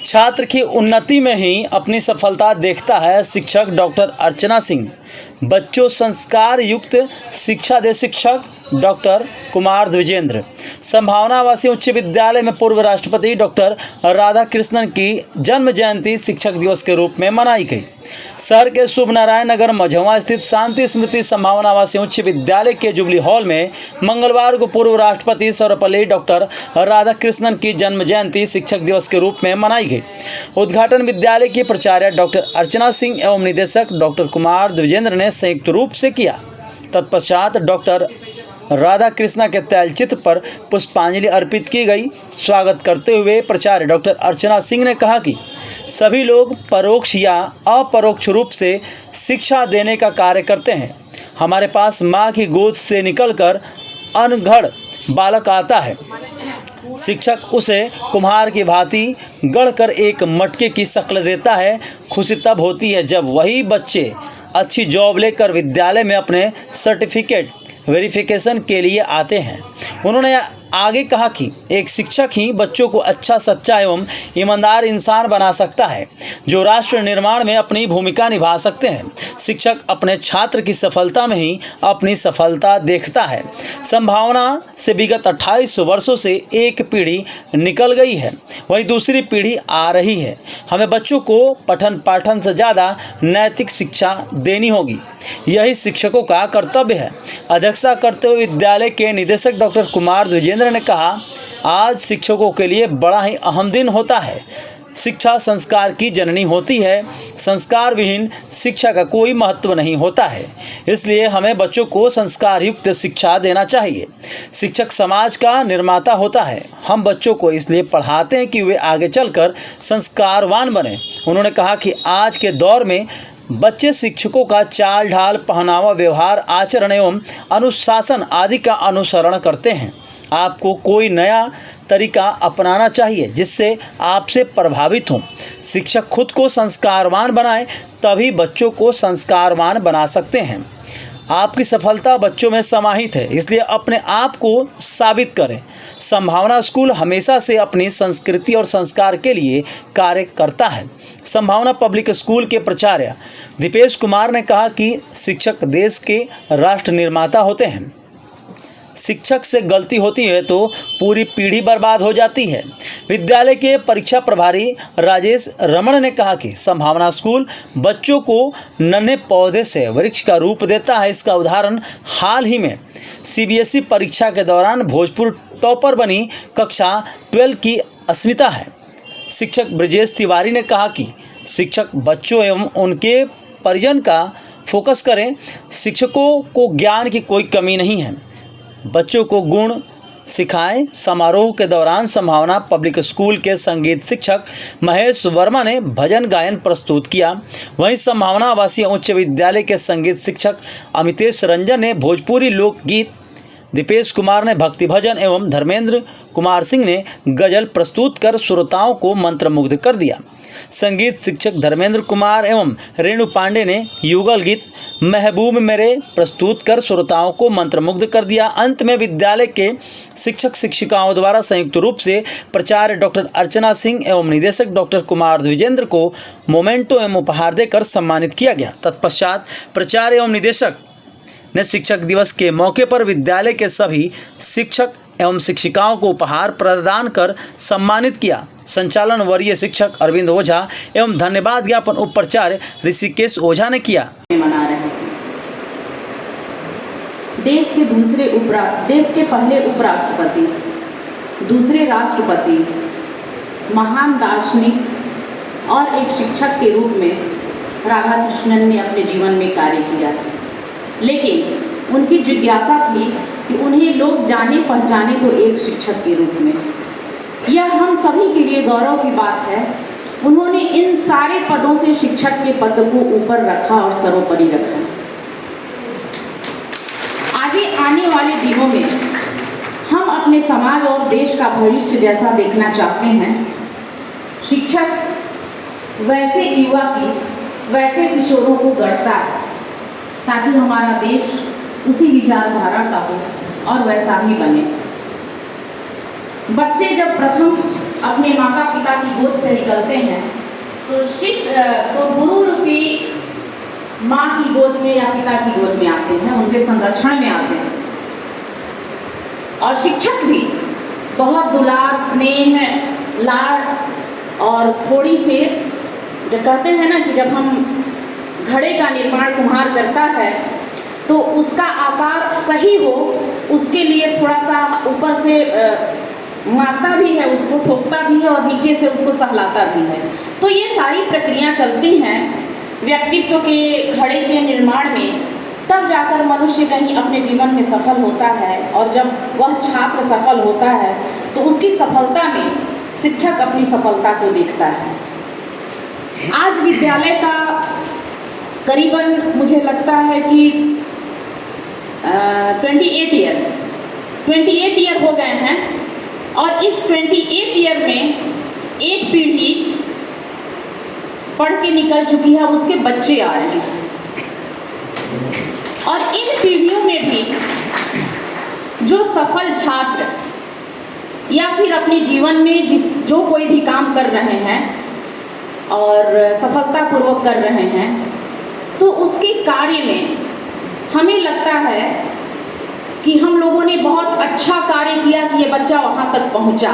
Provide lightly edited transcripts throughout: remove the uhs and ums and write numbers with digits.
छात्र की उन्नति में ही अपनी सफलता देखता है शिक्षक डॉक्टर अर्चना सिंह। बच्चों संस्कार युक्त शिक्षा दे शिक्षक डॉक्टर कुमार द्विजेंद्र। संभावनावासी उच्च विद्यालय में पूर्व राष्ट्रपति डॉक्टर राधाकृष्णन की जन्म जयंती शिक्षक दिवस के रूप में मनाई गई। शहर के शुभ नारायण नगर मझौवा स्थित शांति स्मृति संभावनावासी उच्च विद्यालय के जुबली हॉल में मंगलवार को पूर्व राष्ट्रपति सर्वपल्ली डॉक्टर राधाकृष्णन की जन्म जयंती शिक्षक दिवस के रूप में मनाई गई। उद्घाटन विद्यालय की प्राचार्य डॉक्टर अर्चना सिंह एवं निदेशक डॉक्टर कुमार द्विजेंद्र ने संयुक्त रूप से किया। तत्पश्चात डॉक्टर राधाकृष्णा के तैलचित्र पर पुष्पांजलि अर्पित की गई। स्वागत करते हुए प्राचार्य डॉक्टर अर्चना सिंह ने कहा कि सभी लोग परोक्ष या अपरोक्ष रूप से शिक्षा देने का कार्य करते हैं। हमारे पास माँ की गोद से निकलकर अनगढ़ बालक आता है, शिक्षक उसे कुम्हार की भांति गढ़कर एक मटके की शक्ल देता है। खुशी तब होती है जब वही बच्चे अच्छी जॉब लेकर विद्यालय में अपने सर्टिफिकेट वेरिफिकेशन के लिए आते हैं। उन्होंने आगे कहा कि एक शिक्षक ही बच्चों को अच्छा, सच्चा एवं ईमानदार इंसान बना सकता है, जो राष्ट्र निर्माण में अपनी भूमिका निभा सकते हैं। शिक्षक अपने छात्र की सफलता में ही अपनी सफलता देखता है। संभावना से विगत 28 वर्षों से एक पीढ़ी निकल गई है, वहीं दूसरी पीढ़ी आ रही है। हमें बच्चों को पठन पाठन से ज़्यादा नैतिक शिक्षा देनी होगी, यही शिक्षकों का कर्तव्य है। अध्यक्षता करते हुए विद्यालय के निदेशक डॉक्टर कुमार द्विजेंद्र ने कहा, आज शिक्षकों के लिए बड़ा ही अहम दिन होता है। शिक्षा संस्कार की जननी होती है। संस्कार विहीन शिक्षा का कोई महत्व नहीं होता है। इसलिए हमें बच्चों को संस्कार युक्त शिक्षा देना चाहिए। शिक्षक समाज का निर्माता होता है। हम बच्चों को इसलिए पढ़ाते हैं कि वे आगे चलकर संस्कारवान बने। उन्होंने कहा कि आज के दौर में बच्चे शिक्षकों का चाल ढाल, पहनावा, व्यवहार, आचरण एवं अनुशासन आदि का अनुसरण करते हैं। आपको कोई नया तरीका अपनाना चाहिए जिससे आपसे प्रभावित हों। शिक्षक खुद को संस्कारवान बनाए, तभी बच्चों को संस्कारवान बना सकते हैं। आपकी सफलता बच्चों में समाहित है, इसलिए अपने आप को साबित करें। संभावना स्कूल हमेशा से अपनी संस्कृति और संस्कार के लिए कार्य करता है। संभावना पब्लिक स्कूल के प्राचार्य दीपेश कुमार ने कहा कि शिक्षक देश के राष्ट्र निर्माता होते हैं। शिक्षक से गलती होती है तो पूरी पीढ़ी बर्बाद हो जाती है। विद्यालय के परीक्षा प्रभारी राजेश रमन ने कहा कि संभावना स्कूल बच्चों को नन्हे पौधे से वृक्ष का रूप देता है। इसका उदाहरण हाल ही में सीबीएसई परीक्षा के दौरान भोजपुर टॉपर बनी कक्षा 12 की अस्मिता है। शिक्षक ब्रजेश तिवारी ने कहा कि शिक्षक बच्चों एवं उनके परिजन का फोकस करें। शिक्षकों को ज्ञान की कोई कमी नहीं है, बच्चों को गुण सिखाएं। समारोह के दौरान संभावना पब्लिक स्कूल के संगीत शिक्षक महेश वर्मा ने भजन गायन प्रस्तुत किया। वहीं संभावना आवासीय उच्च विद्यालय के संगीत शिक्षक अमितेश रंजन ने भोजपुरी लोकगीत, दीपेश कुमार ने भक्ति भजन एवं धर्मेंद्र कुमार सिंह ने गजल प्रस्तुत कर श्रोताओं को मंत्रमुग्ध कर दिया। संगीत शिक्षक धर्मेंद्र कुमार एवं रेणु पांडे ने युगल गीत महबूब मेरे प्रस्तुत कर श्रोताओं को मंत्रमुग्ध कर दिया। अंत में विद्यालय के शिक्षक शिक्षिकाओं द्वारा संयुक्त रूप से प्राचार्य डॉक्टर अर्चना सिंह एवं निदेशक डॉक्टर कुमार द्विजेंद्र को मोमेंटो एवं उपहार देकर सम्मानित किया गया। तत्पश्चात प्राचार्य एवं निदेशक ने शिक्षक दिवस के मौके पर विद्यालय के सभी शिक्षक एवं शिक्षिकाओं को उपहार प्रदान कर सम्मानित किया। संचालन वरीय शिक्षक अरविंद ओझा एवं धन्यवाद ज्ञापन उप प्राचार्य ऋषिकेश ओझा ने किया। मना रहे हैं। देश के पहले उपराष्ट्रपति, दूसरे राष्ट्रपति, महान दार्शनिक और एक शिक्षक के रूप में राधाकृष्णन ने अपने जीवन में कार्य किया, लेकिन उनकी जिज्ञासा थी कि उन्हें लोग जाने पहचाने तो एक शिक्षक के रूप में। यह हम सभी के लिए गौरव की बात है। उन्होंने इन सारे पदों से शिक्षक के पद को ऊपर रखा और सर्वोपरि रखा। आगे आने वाले दिनों में हम अपने समाज और देश का भविष्य जैसा देखना चाहते हैं, शिक्षक वैसे युवा की, वैसे किशोरों को गढ़ता है ताकि हमारा देश उसी विचारधारा का हो और वैसा ही बने। बच्चे जब प्रथम अपने माता पिता की गोद से निकलते हैं तो गुरु रूपी माँ की गोद में या पिता की गोद में आते हैं, उनके संरक्षण में आते हैं। और शिक्षक भी बहुत दुलार, स्नेह, लाड और थोड़ी से, जो कहते हैं ना कि जब हम घड़े का निर्माण कुम्हार करता है तो उसका आकार सही हो, उसके लिए थोड़ा सा ऊपर से मारता भी है, उसको ठोकता भी है और नीचे से उसको सहलाता भी है। तो ये सारी प्रक्रिया चलती हैं व्यक्तित्व के घड़े के निर्माण में, तब जाकर मनुष्य कहीं अपने जीवन में सफल होता है। और जब वह छात्र सफल होता है तो उसकी सफलता में शिक्षक अपनी सफलता को देखता है। आज विद्यालय का करीबन मुझे लगता है कि 28 ईयर हो गए हैं और इस 28 ईयर में एक पीढ़ी पढ़ के निकल चुकी है, उसके बच्चे आ रहे हैं। और इन पीढ़ियों में भी जो सफल छात्र या फिर अपने जीवन में जो कोई भी काम कर रहे हैं और सफलतापूर्वक कर रहे हैं, तो उसके कार्य में हमें लगता है कि हम लोगों ने बहुत अच्छा कार्य किया कि ये बच्चा वहाँ तक पहुँचा,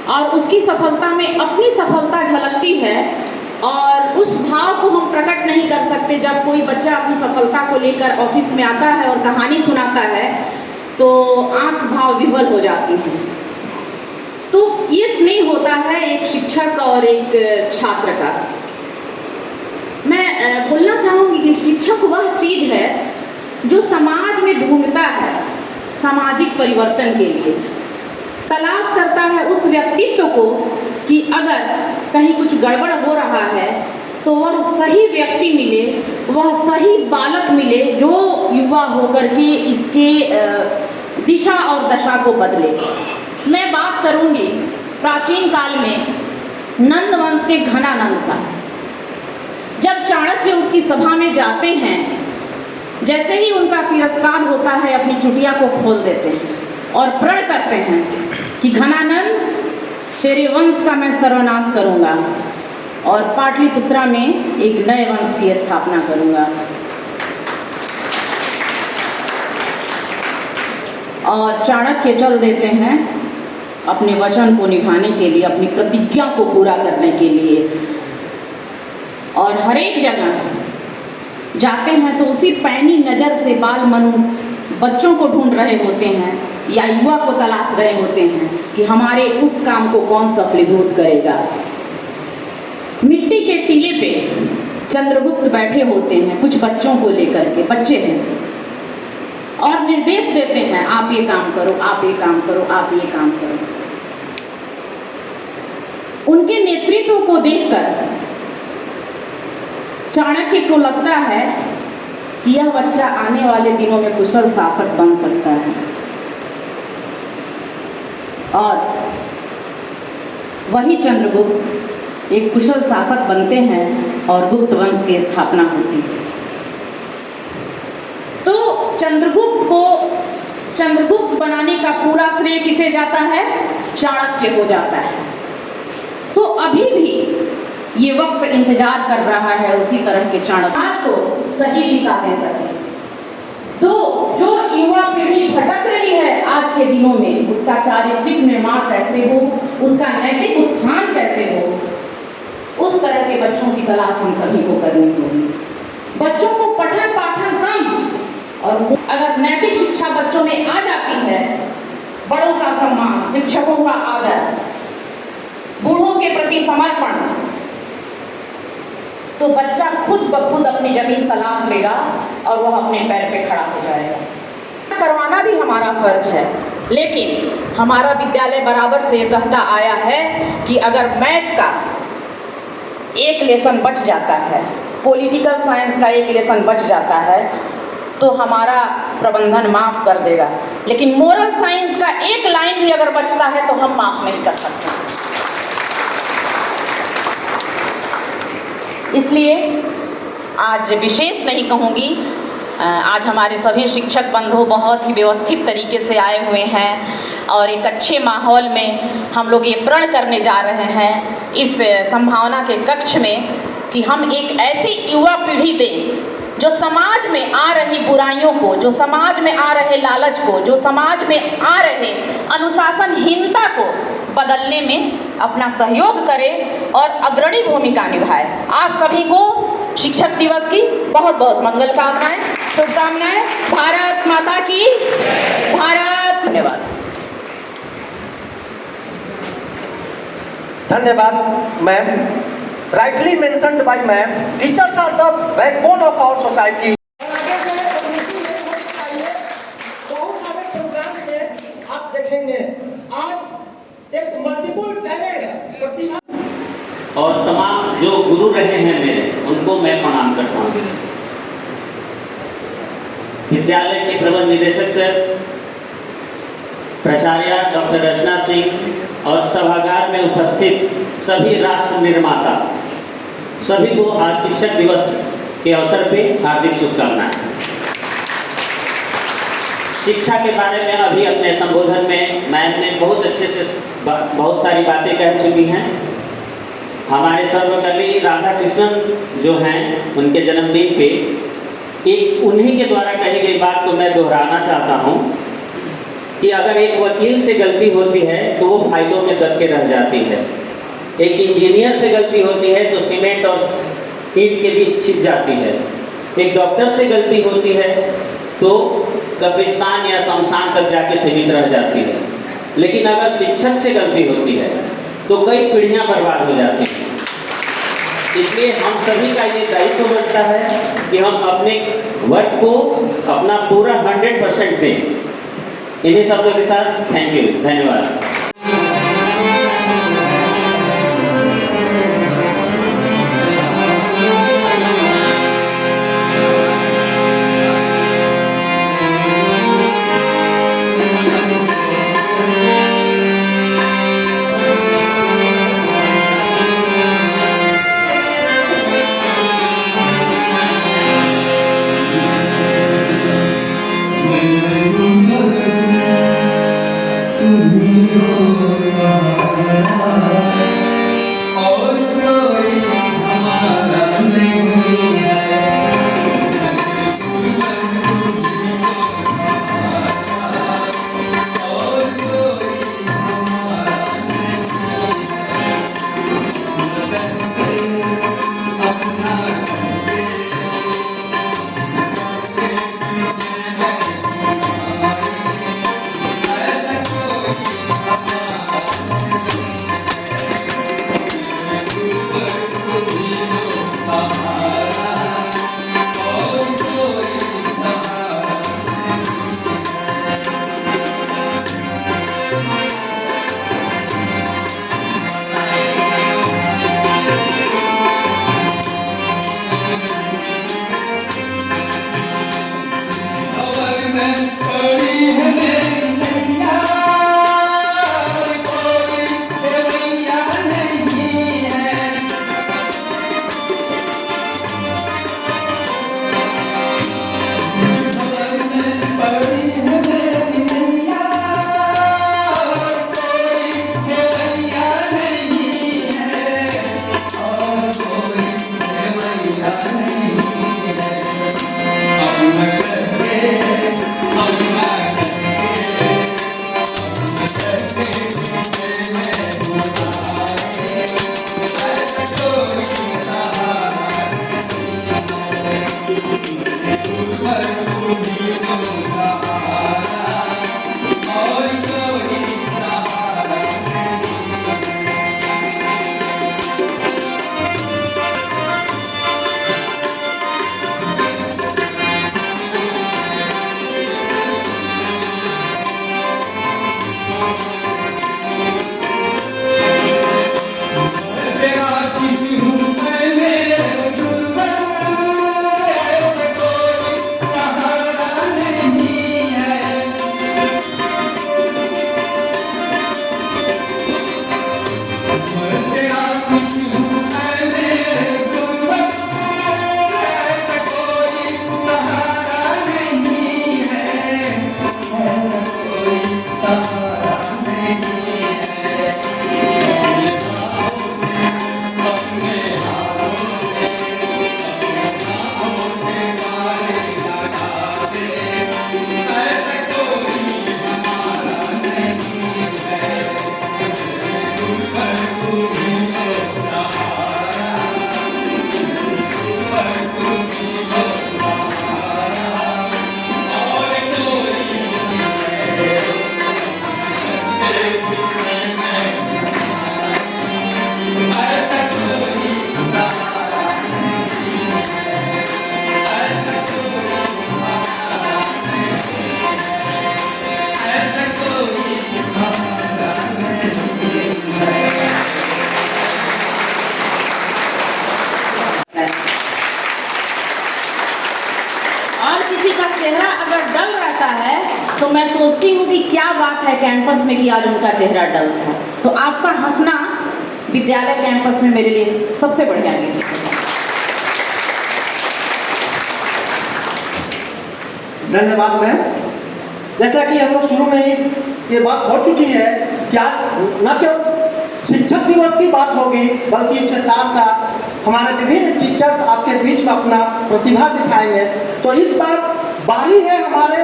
और उसकी सफलता में अपनी सफलता झलकती है। और उस भाव को हम प्रकट नहीं कर सकते। जब कोई बच्चा अपनी सफलता को लेकर ऑफिस में आता है और कहानी सुनाता है तो आंख भाव विह्वल हो जाती है। तो ये स्नेह होता है एक शिक्षक और एक छात्र का। मैं बोलना चाहूँगी कि शिक्षक वह चीज़ है जो समाज में ढूंढता है सामाजिक परिवर्तन के लिए, तलाश करता है उस व्यक्तित्व को कि अगर कहीं कुछ गड़बड़ हो रहा है तो वह सही व्यक्ति मिले, वह सही बालक मिले जो युवा होकर के इसके दिशा और दशा को बदले। मैं बात करूंगी प्राचीन काल में नंद वंश के घनानंद का। जब चाणक्य उसकी सभा में जाते हैं, जैसे ही उनका तिरस्कार होता है अपनी चुटिया को खोल देते हैं और प्रण करते हैं कि घनानंद तेरे वंश का मैं सर्वनाश करूंगा और पाटलिपुत्रा में एक नए वंश की स्थापना करूंगा। और चाणक्य चल देते हैं अपने वचन को निभाने के लिए, अपनी प्रतिज्ञा को पूरा करने के लिए। और हर एक जगह जाते हैं तो उसी पैनी नज़र से बाल मनु बच्चों को ढूंढ रहे होते हैं या युवा को तलाश रहे होते हैं कि हमारे उस काम को कौन सफलीभूत करेगा। मिट्टी के टीले पे चंद्रगुप्त बैठे होते हैं कुछ बच्चों को लेकर के, बच्चे हैं, और निर्देश देते हैं आप ये काम करो, आप ये काम करो, आप ये काम करो। उनके नेतृत्व को देखकर चाणक्य को लगता है कि यह बच्चा आने वाले दिनों में कुशल शासक बन सकता है। और वही चंद्रगुप्त एक कुशल शासक बनते हैं और गुप्त वंश की स्थापना होती है। तो चंद्रगुप्त बनाने का पूरा श्रेय किसे जाता है? चाणक्य को जाता है। तो अभी भी ये वक्त इंतजार कर रहा है उसी तरह के चाणक्य को सही दिशा दे सके। तो जो युवा पीढ़ी भटक रही है आज के दिनों में, उसका चारित्रिक निर्माण कैसे हो, उसका नैतिक उत्थान कैसे हो, उस तरह के बच्चों की तलाश हम सभी को करनी होगी। बच्चों को पठन पाठन कम, और अगर नैतिक शिक्षा बच्चों में आ जाती है, बड़ों का सम्मान, शिक्षकों का आदर, बूढ़ों के प्रति समर्पण, तो बच्चा खुद ब खुद अपनी जमीन तलाश लेगा और वह अपने पैर पे खड़ा हो जाएगा। करवाना भी हमारा फर्ज है, लेकिन हमारा विद्यालय बराबर से ये कहता आया है कि अगर मैथ का एक लेसन बच जाता है, पॉलिटिकल साइंस का एक लेसन बच जाता है, तो हमारा प्रबंधन माफ़ कर देगा। लेकिन मोरल साइंस का एक लाइन भी अगर बचता है तो हम माफ़ नहीं कर सकते। इसलिए आज विशेष नहीं कहूँगी, आज हमारे सभी शिक्षक बंधु बहुत ही व्यवस्थित तरीके से आए हुए हैं और एक अच्छे माहौल में हम लोग ये प्रण करने जा रहे हैं इस संभावना के कक्ष में कि हम एक ऐसी युवा पीढ़ी दें जो समाज में आ रही बुराइयों को, जो समाज में आ रहे लालच को, जो समाज में आ रहे अनुशासनहीनता को बदलने में अपना सहयोग करे और अग्रणी भूमिका निभाए। आप सभी को शिक्षक दिवस की बहुत बहुत मंगल कामनाएं, शुभकामनाएं। भारत माता की भारत। धन्यवाद। धन्यवाद ma'am. Rightly mentioned by ma'am, teachers are the backbone of our society. बहुत सारे प्रोग्राम में आप देखेंगे आज एक मल्टीपल टैलेंट प्रतिभा और तमाम जो गुरु रहे हैं मेरे, उनको मैं प्रणाम करता हूँ। विद्यालय के प्रबंध निदेशक सर, प्राचार्य डॉक्टर अर्चना सिंह और सभागार में उपस्थित सभी राष्ट्र निर्माता, सभी को आज शिक्षक दिवस के अवसर पे हार्दिक शुभकामनाएं। शिक्षा के बारे में अभी अपने संबोधन में मैम ने बहुत अच्छे से बहुत सारी बातें कह चुकी हैं। हमारे सर्वकली राधा कृष्णन जो हैं, उनके जन्मदिन पे एक उन्हीं के द्वारा कही गई बात को मैं दोहराना चाहता हूँ कि अगर एक वकील से गलती होती है तो वो फाइलों में दब के रह जाती है, एक इंजीनियर से गलती होती है तो सीमेंट और ईंट के बीच छिप जाती है, एक डॉक्टर से गलती होती है तो कब्रिस्तान या शमशान तक जाके सीमित रह जाती है, लेकिन अगर शिक्षक से गलती होती है तो कई पीढ़ियां बर्बाद हो जाती हैं। इसलिए हम सभी का ये दायित्व बनता है कि हम अपने वर्क को अपना पूरा 100% दें। इन्हीं शब्दों के साथ थैंक यू, धन्यवाद। मैं सोचती हूँ कि क्या बात है कैंपस में कि आज उनका चेहरा डल था। तो आपका हंसना विद्यालय कैंपस में मेरे लिए सबसे बढ़िया गिफ्ट है। धन्यवाद मैम। जैसा कि हम लोग शुरू में ही ये बात हो चुकी है कि आज न केवल शिक्षक दिवस की बात होगी बल्कि इसके साथ साथ हमारे विभिन्न टीचर्स आपके बीच में अपना प्रतिभा दिखाएंगे। तो इस बार बारी है हमारे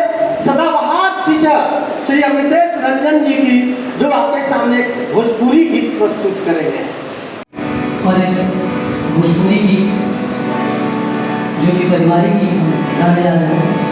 सदाबहार टीचर श्री अमितेश रंजन जी की, जो आपके सामने एक भोजपुरी गीत प्रस्तुत करेंगे। और एक भोजपुरी गीत जो कि पारिवारिक गीत हम गाने जा रहे हैं।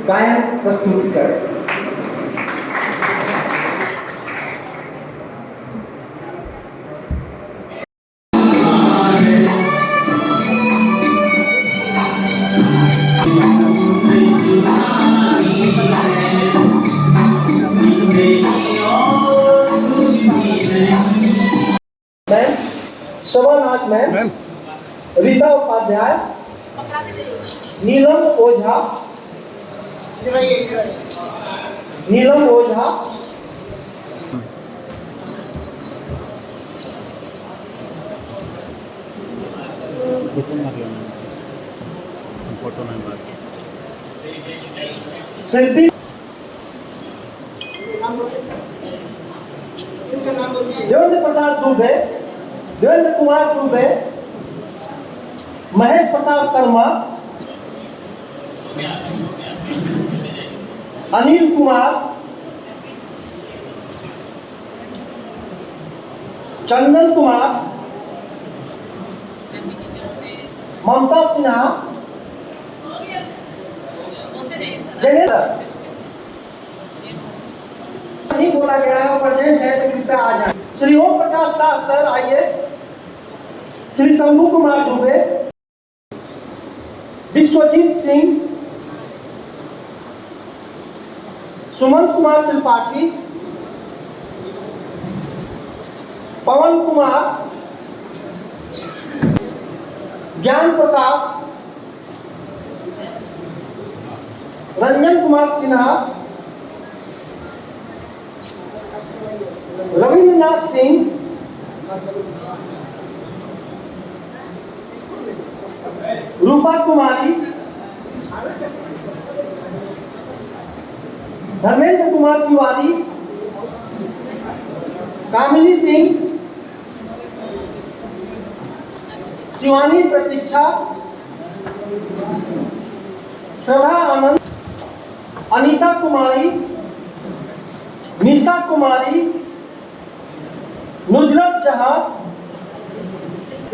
गायन प्रस्तुति करें। मैम शोभानाथ मैम, रीता उपाध्याय, नीलम ओझा, नीलम ओझा, शिल्पी देवेंद्र प्रसाद दुबे, देवेंद्र कुमार दुबे, महेश प्रसाद शर्मा, अनिल कुमार, चंदन कुमार, ममता सिन्हा, नहीं बोला गया है, प्रेजेंट है तो कृपया आ जाए। श्री ओम प्रकाश शाह सर आइए, श्री शंभू कुमार दुबे, विश्वजीत सिंह, सुमंत कुमार त्रिपाठी, पवन कुमार, ज्ञान प्रकाश, रंजन कुमार सिन्हा, रविंद्रनाथ सिंह, रूपा कुमारी, धर्मेंद्र कुमार तिवारी, कामिनी सिंह, शिवानी प्रतीक्षा, श्रद्धा आनंद, अनीता कुमारी, निशा कुमारी, नुजरत जहां।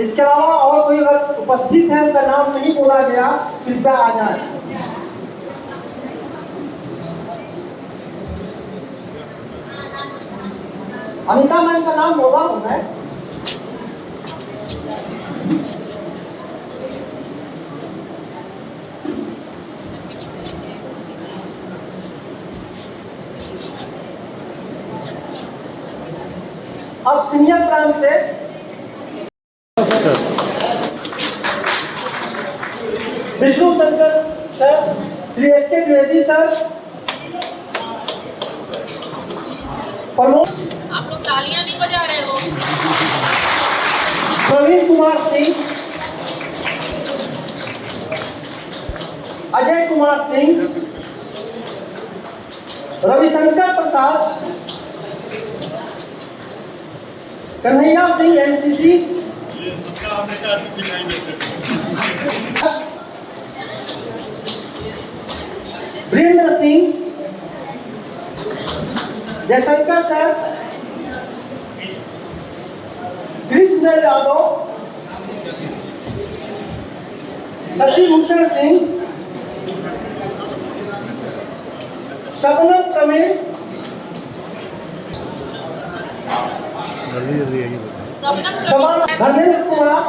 इसके अलावा और कोई अगर उपस्थित है उनका नाम नहीं बोला गया कृपया आ जाए। अनीता मैम का नाम बोला हूं मैं। अब सीनियर ब्रांच से विष्णु शंकर सर, श्री एस के द्विवेदी सर, प्रमोद, आप लोग तालियां नहीं बजा रहे हो। प्रवीण कुमार सिंह, अजय कुमार सिंह, रविशंकर प्रसाद, कन्हैया सिंह एनसीसी, वीरेंद्र सिंह, जयशंकर सर, कृष्ण यादव, शशि भूषण सिंह, शबनम प्रवीण, धर्मेंद्र कुमार,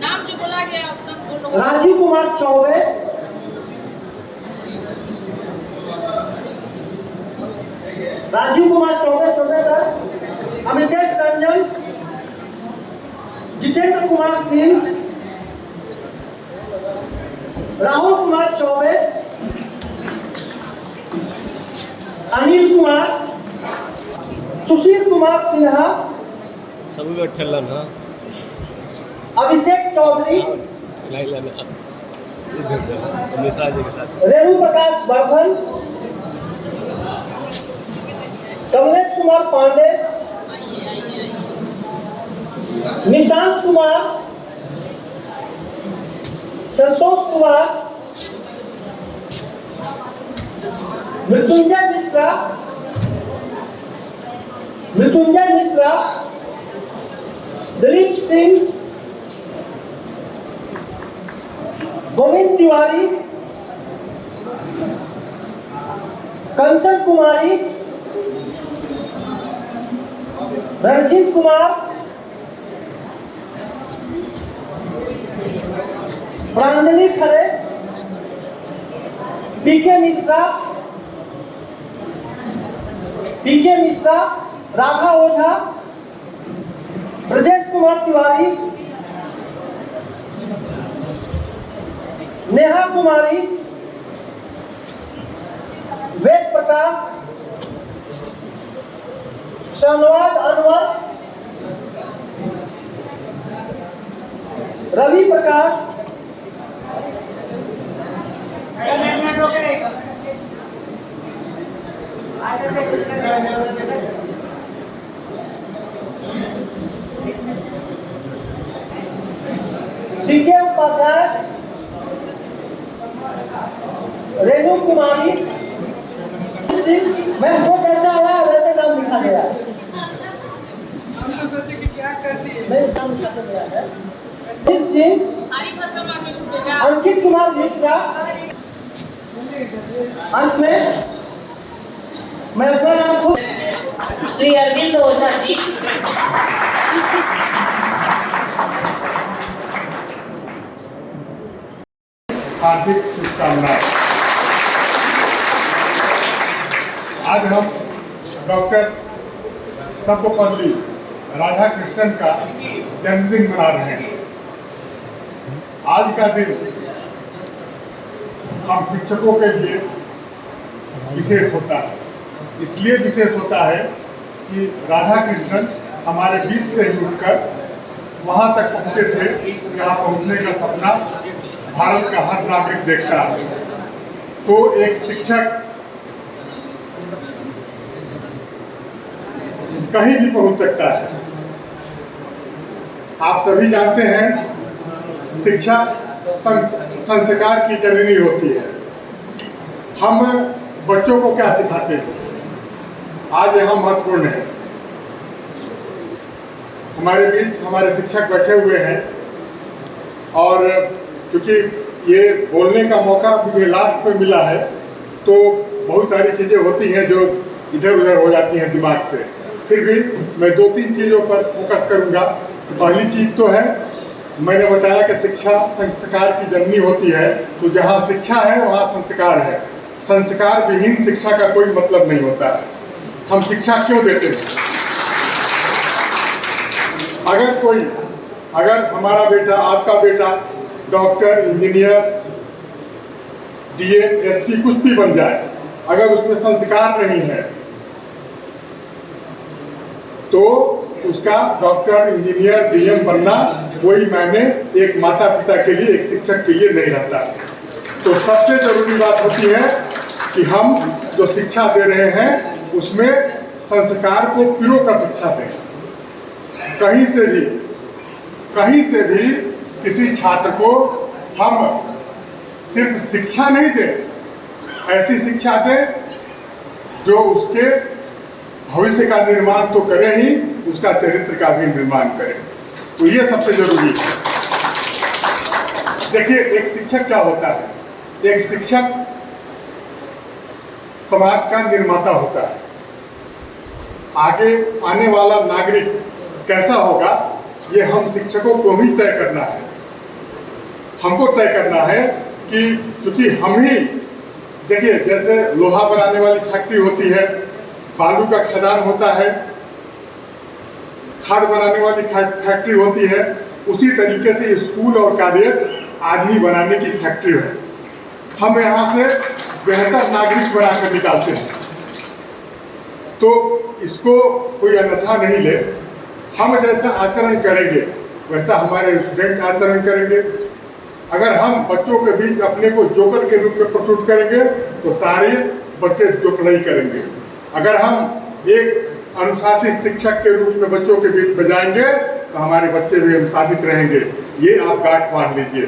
नाम जो बोला गया उतना बोलो। राजीव कुमार चौबे, राजीव कुमार चौबे सर, अमितेश रंजन, जितेंद्र कुमार सिंह, राहुल कुमार चौबे, अनिल कुमार, सुशील कुमार सिन्हा, अभिषेक चौधरी, रेणु प्रकाश वर्धन, कमलेश कुमार पांडे, निशांत कुमार, संतोष कुमार, मृत्युंजय मिश्रा, दिलीप सिंह, गोविंद तिवारी, कंचन कुमारी, रणजीत कुमार, प्रांजलि खरे, पीके मिश्रा, राधा ओझा, ब्रजेश कुमार तिवारी, नेहा कुमारी, वेद प्रकाश, शाहनवाज अनवर, रवि प्रकाश, सीके उपाध्याय, रेणु कुमारी, मैं वो जैसा आया वैसे नाम लिखा गया है। हम तो सोचे कि क्या करती है, मेरे नाम लिखा गया है। अंकित कुमार मिश्रा। अंत में मैं अपना नाम खुद श्री अरविंद ओझा जी। हार्दिक शुभकामनाएं। आज हम डॉक्टर सर्वपल्ली राधाकृष्णन का जन्मदिन मना रहे हैं। आज का दिन हम शिक्षकों के लिए विशेष होता है। इसलिए विशेष होता है कि राधाकृष्णन हमारे बीच से ही उठकर वहाँ तक पहुँचे थे जहाँ पहुँचने का सपना भारत का हर नागरिक देखता है। तो एक शिक्षक कहीं भी पहुँच सकता है। आप सभी जानते हैं शिक्षा संस्कार की जननी होती है। हम बच्चों को क्या सिखाते हैं आज यहाँ महत्वपूर्ण है। हमारे बीच हमारे शिक्षक बैठे हुए हैं और क्योंकि ये बोलने का मौका मुझे लास्ट में मिला है तो बहुत सारी चीज़ें होती हैं जो इधर उधर हो जाती हैं दिमाग से। फिर भी मैं 2-3 चीज़ों पर फोकस करूँगा। पहली चीज़ तो है मैंने बताया कि शिक्षा संस्कार की जननी होती है। तो जहाँ शिक्षा है वहाँ संस्कार है। संस्कार विहीन शिक्षा का कोई मतलब नहीं होता है। हम शिक्षा क्यों देते हैं? अगर हमारा बेटा आपका बेटा डॉक्टर इंजीनियर डीएम एसपी कुछ भी बन जाए, अगर उसमें संस्कार नहीं है तो उसका डॉक्टर इंजीनियर डीएम बनना कोई मायने एक माता पिता के लिए एक शिक्षक के लिए नहीं रहता। तो सबसे जरूरी बात होती है कि हम जो शिक्षा दे रहे हैं उसमें संस्कार को पिरो का शिक्षा दें। कहीं से भी किसी छात्र को हम सिर्फ शिक्षा नहीं दें, ऐसी शिक्षा दें जो उसके भविष्य का निर्माण तो करे ही, उसका चरित्र का भी निर्माण करे। तो ये सबसे जरूरी है। देखिए एक शिक्षक क्या होता है? एक शिक्षक समाज का निर्माता होता है। आगे आने वाला नागरिक कैसा होगा ये हम शिक्षकों को भी तय करना है। हमको तय करना है कि क्योंकि हम ही देखिए जैसे लोहा बनाने वाली फैक्ट्री होती है, बालू का खदान होता है, खाद बनाने वाली फैक्ट्री होती है, उसी तरीके से स्कूल और कॉलेज आदमी बनाने की फैक्ट्री है। हम यहाँ से बेहतर नागरिक बनाकर निकालते हैं। तो इसको कोई अन्यथा नहीं ले। हम जैसा आचरण करेंगे वैसा हमारे स्टूडेंट आचरण करेंगे। अगर हम बच्चों के बीच अपने को जोकर के रूप में प्रस्तुत करेंगे तो सारे बच्चे जोकड़ाई करेंगे। अगर हम एक अनुशासित शिक्षक के रूप में बच्चों के बीच बजाएंगे तो हमारे बच्चे भी अनुशासित रहेंगे। ये आप गांठ बांध लीजिए।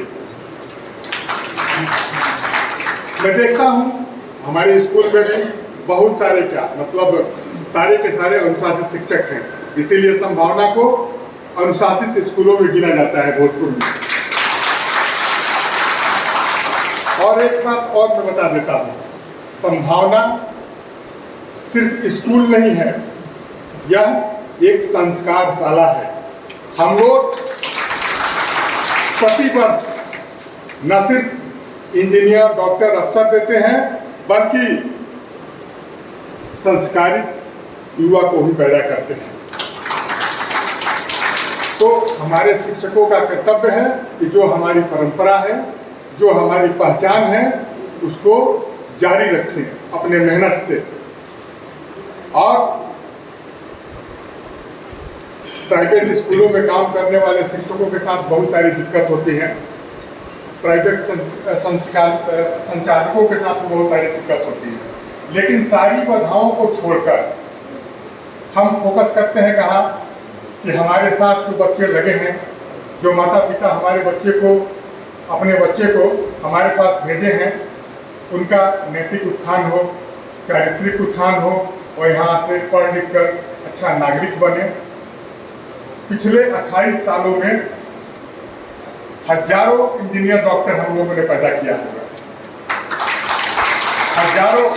मैं देखता हूँ हमारे स्कूल में भी बहुत सारे सारे के सारे अनुशासित शिक्षक हैं, इसीलिए संभावना को अनुशासित स्कूलों में गिना जाता है भोजपुर में। और एक बात और मैं बता देता हूँ, संभावना सिर्फ स्कूल नहीं है, यह एक संस्कारशाला है। हम लोग प्रतिवर्ष न सिर्फ इंजीनियर, डॉक्टर, अफसर देते हैं, बल्कि संस्कारित युवा को भी पैदा करते हैं। तो हमारे शिक्षकों का कर्तव्य है कि जो हमारी परंपरा है, जो हमारी पहचान है, उसको जारी रखें अपने मेहनत से। और प्राइवेट स्कूलों में काम करने वाले शिक्षकों के साथ बहुत सारी दिक्कत होती है, प्राइवेट संचालकों के साथ बहुत सारी दिक्कत होती है, लेकिन सारी बाधाओं को छोड़कर हम फोकस करते हैं कहाँ कि हमारे साथ जो बच्चे लगे हैं, जो माता पिता हमारे अपने बच्चे को हमारे पास भेजे हैं, उनका नैतिक उत्थान हो, चारित्रिक उत्थान हो और यहाँ से पढ़ लिख कर अच्छा नागरिक बने। पिछले 28 सालों में हजारों इंजीनियर, डॉक्टर हम लोगों ने पैदा किया होगा। हजारों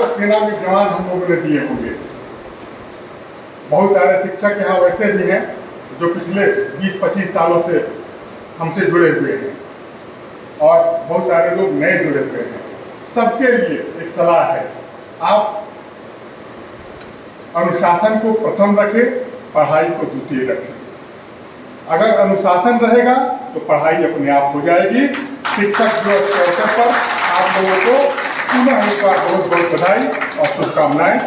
सेना में जवान हम लोगों ने दिए होंगे। बहुत सारे शिक्षक यहाँ वैसे भी हैं जो पिछले 20-25 सालों से हमसे जुड़े हुए हैं और बहुत सारे लोग नए जुड़े हुए हैं। सबके लिए एक सलाह है, आप अनुशासन को प्रथम रखें, पढ़ाई को द्वितीय रखें। अगर अनुशासन रहेगा तो पढ़ाई अपने आप हो जाएगी। शिक्षक दिवस के अवसर पर आप लोगों को पुनः एक बार बहुत बहुत बधाई और शुभकामनाएं।